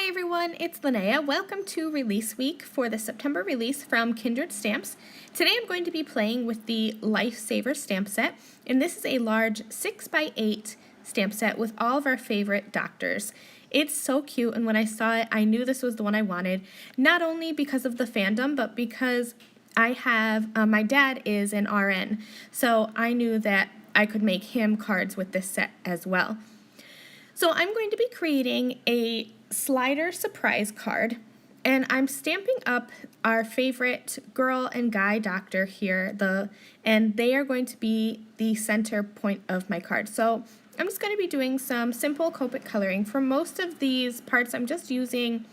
Hi everyone, it's Lynnea. Welcome to release week for the September release from Kindred Stamps. Today I'm going to be playing with the Lifesavers stamp set, and this is a large 6x8 stamp set with all of our favorite doctors. It's so cute, and when I saw it, I knew this was the one I wanted, not only because of the fandom, but because I have, my dad is an RN, so I knew that I could make him cards with this set as well. So I'm going to be creating a slider surprise card, and I'm stamping up our favorite girl and guy doctor here, and they are going to be the center point of my card. So I'm just going to be doing some simple Copic coloring. For most of these parts, I'm just using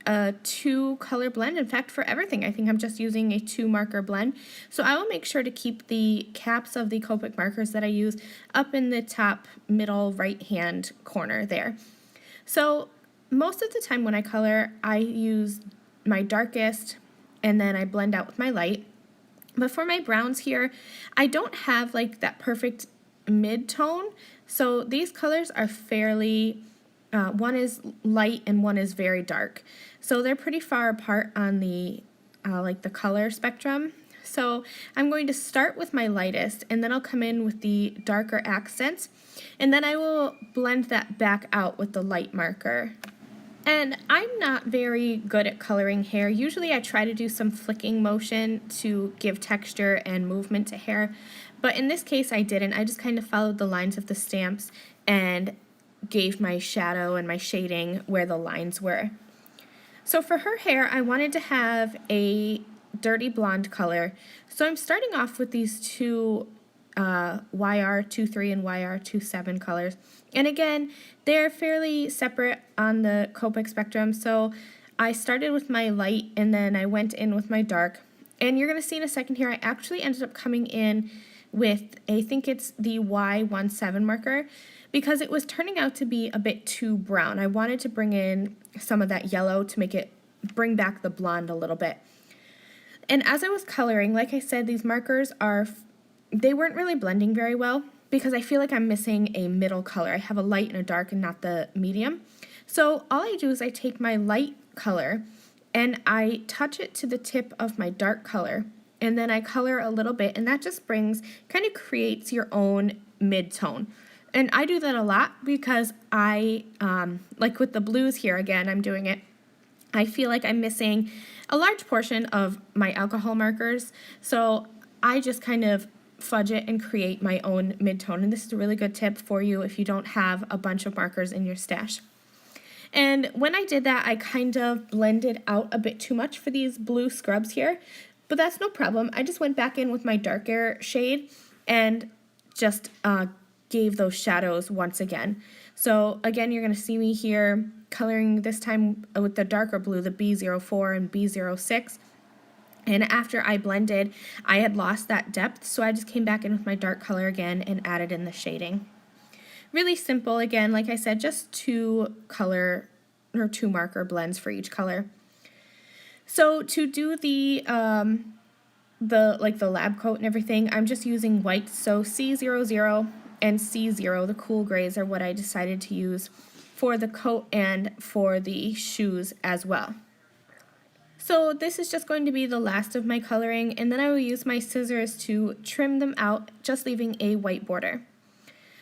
a 2-color blend. In fact, for everything, I think I'm just using a 2-marker blend. So I will make sure to keep the caps of the Copic markers that I use up in the top middle right-hand corner there. So most of the time when I color, I use my darkest and then I blend out with my light. But for my browns here, I don't have like that perfect mid-tone. So these colors are fairly, one is light and one is very dark. So they're pretty far apart on the like the color spectrum. So I'm going to start with my lightest, and then I'll come in with the darker accents, and then I will blend that back out with the light marker. And I'm not very good at coloring hair. Usually I try to do some flicking motion to give texture and movement to hair, but in this case I didn't. I just kind of followed the lines of the stamps and gave my shadow and my shading where the lines were. So for her hair, I wanted to have a dirty blonde color. So I'm starting off with these two YR23 and YR27 colors. And again, they're fairly separate on the Copic spectrum. So I started with my light and then I went in with my dark. And you're going to see in a second here, I actually ended up coming in with, I think it's the Y17 marker, because it was turning out to be a bit too brown. I wanted to bring in some of that yellow to make it bring back the blonde a little bit. And as I was coloring, like I said, these markers they weren't really blending very well because I feel like I'm missing a middle color. I have a light and a dark and not the medium. So all I do is I take my light color and I touch it to the tip of my dark color, and then I color a little bit, and that just kind of creates your own mid-tone. And I do that a lot because I, like with the blues here, again, I'm doing it, I feel like I'm missing a large portion of my alcohol markers, so I just kind of fudge it and create my own mid-tone. And this is a really good tip for you if you don't have a bunch of markers in your stash. And when I did that, I kind of blended out a bit too much for these blue scrubs here, but that's no problem. I just went back in with my darker shade and just gave those shadows once again. So again, you're going to see me here coloring this time with the darker blue, the B04 and B06. And after I blended, I had lost that depth, so I just came back in with my dark color again and added in the shading. Really simple, again, like I said, just 2 color or 2 marker blends for each color. So to do the lab coat and everything, I'm just using white, so C00 and C0, the cool grays, are what I decided to use for the coat and for the shoes as well. So this is just going to be the last of my coloring, and then I will use my scissors to trim them out, just leaving a white border.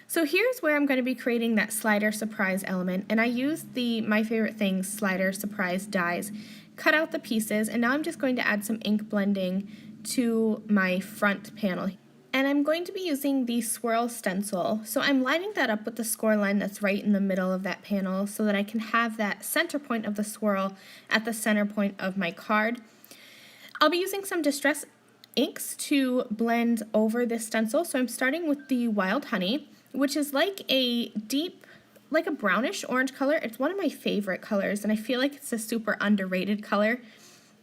So here's where I'm going to be creating that slider surprise element, and I used the My Favorite Things slider surprise dies, cut out the pieces, and now I'm just going to add some ink blending to my front panel. And I'm going to be using the swirl stencil, so I'm lining that up with the score line that's right in the middle of that panel so that I can have that center point of the swirl at the center point of my card. I'll be using some Distress inks to blend over this stencil, so I'm starting with the Wild Honey, which is like a deep, like a brownish orange color. It's one of my favorite colors, and I feel like it's a super underrated color.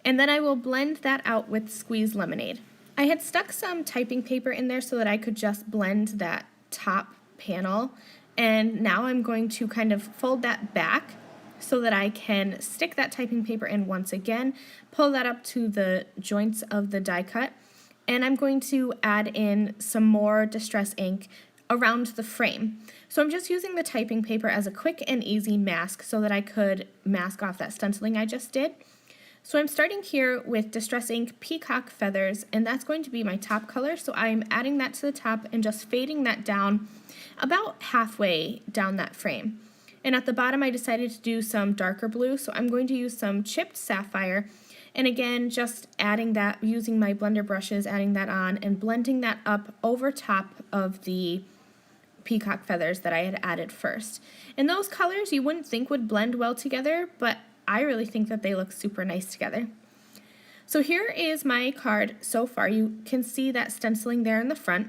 And then I will blend that out with Squeeze Lemonade. I had stuck some typing paper in there so that I could just blend that top panel, and now I'm going to kind of fold that back so that I can stick that typing paper in once again, pull that up to the joints of the die cut, and I'm going to add in some more Distress ink around the frame. So I'm just using the typing paper as a quick and easy mask so that I could mask off that stenciling I just did. So I'm starting here with Distress Ink Peacock Feathers, and that's going to be my top color. So I'm adding that to the top and just fading that down about halfway down that frame. And at the bottom I decided to do some darker blue, so I'm going to use some chipped sapphire. And again, just adding that, using my blender brushes, adding that on and blending that up over top of the peacock feathers that I had added first. And those colors you wouldn't think would blend well together, but I really think that they look super nice together. So here is my card so far. You can see that stenciling there in the front.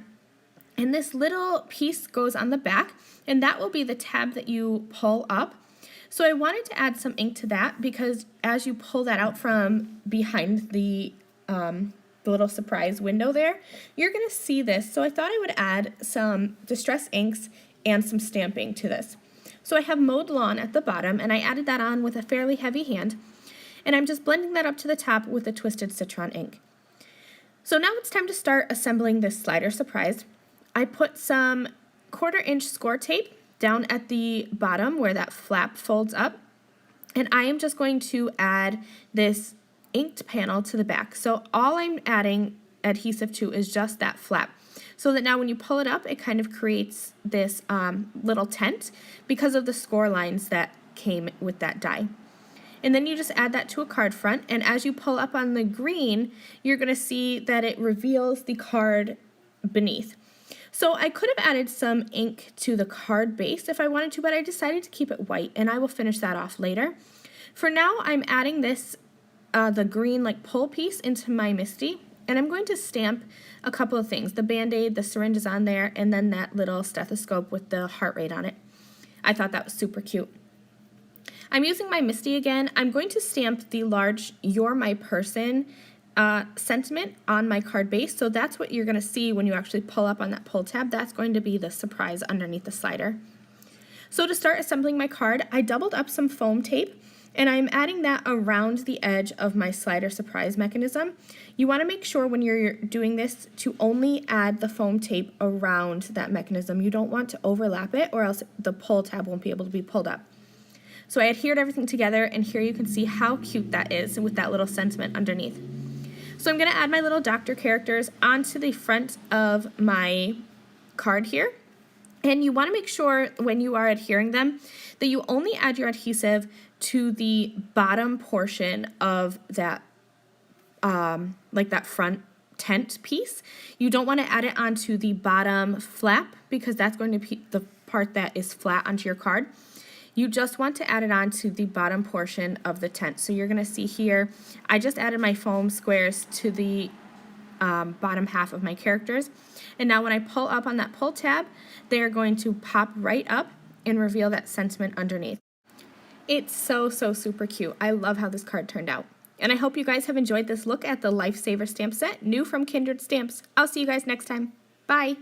And this little piece goes on the back, and that will be the tab that you pull up. So I wanted to add some ink to that because as you pull that out from behind the little surprise window there, you're going to see this. So I thought I would add some Distress inks and some stamping to this. So I have Mowed Lawn at the bottom, and I added that on with a fairly heavy hand, and I'm just blending that up to the top with the Twisted Citron ink. So now it's time to start assembling this slider surprise. I put some 1/4-inch score tape down at the bottom where that flap folds up, and I am just going to add this inked panel to the back. So all I'm adding adhesive to is just that flap, so that now when you pull it up, it kind of creates this little tent because of the score lines that came with that die. And then you just add that to a card front, and as you pull up on the green, you're going to see that it reveals the card beneath. So I could have added some ink to the card base if I wanted to, but I decided to keep it white, and I will finish that off later. For now, I'm adding this, the green like pull piece into my Misty, and I'm going to stamp a couple of things. The Band-Aid, the syringe is on there, and then that little stethoscope with the heart rate on it. I thought that was super cute. I'm using my Misty again. I'm going to stamp the large You're My Person sentiment on my card base, so that's what you're going to see when you actually pull up on that pull tab. That's going to be the surprise underneath the slider. So to start assembling my card, I doubled up some foam tape, and I'm adding that around the edge of my slider surprise mechanism. You want to make sure when you're doing this to only add the foam tape around that mechanism. You don't want to overlap it, or else the pull tab won't be able to be pulled up. So I adhered everything together, and here you can see how cute that is with that little sentiment underneath. So I'm going to add my little doctor characters onto the front of my card here. And you want to make sure when you are adhering them that you only add your adhesive to the bottom portion of that, like that front tent piece. You don't want to add it onto the bottom flap because that's going to be the part that is flat onto your card. You just want to add it on to the bottom portion of the tent. So you're going to see here, I just added my foam squares to the bottom half of my characters. And now when I pull up on that pull tab, they are going to pop right up and reveal that sentiment underneath. It's so super cute. I love how this card turned out. And I hope you guys have enjoyed this look at the Lifesaver stamp set, new from Kindred Stamps. I'll see you guys next time. Bye!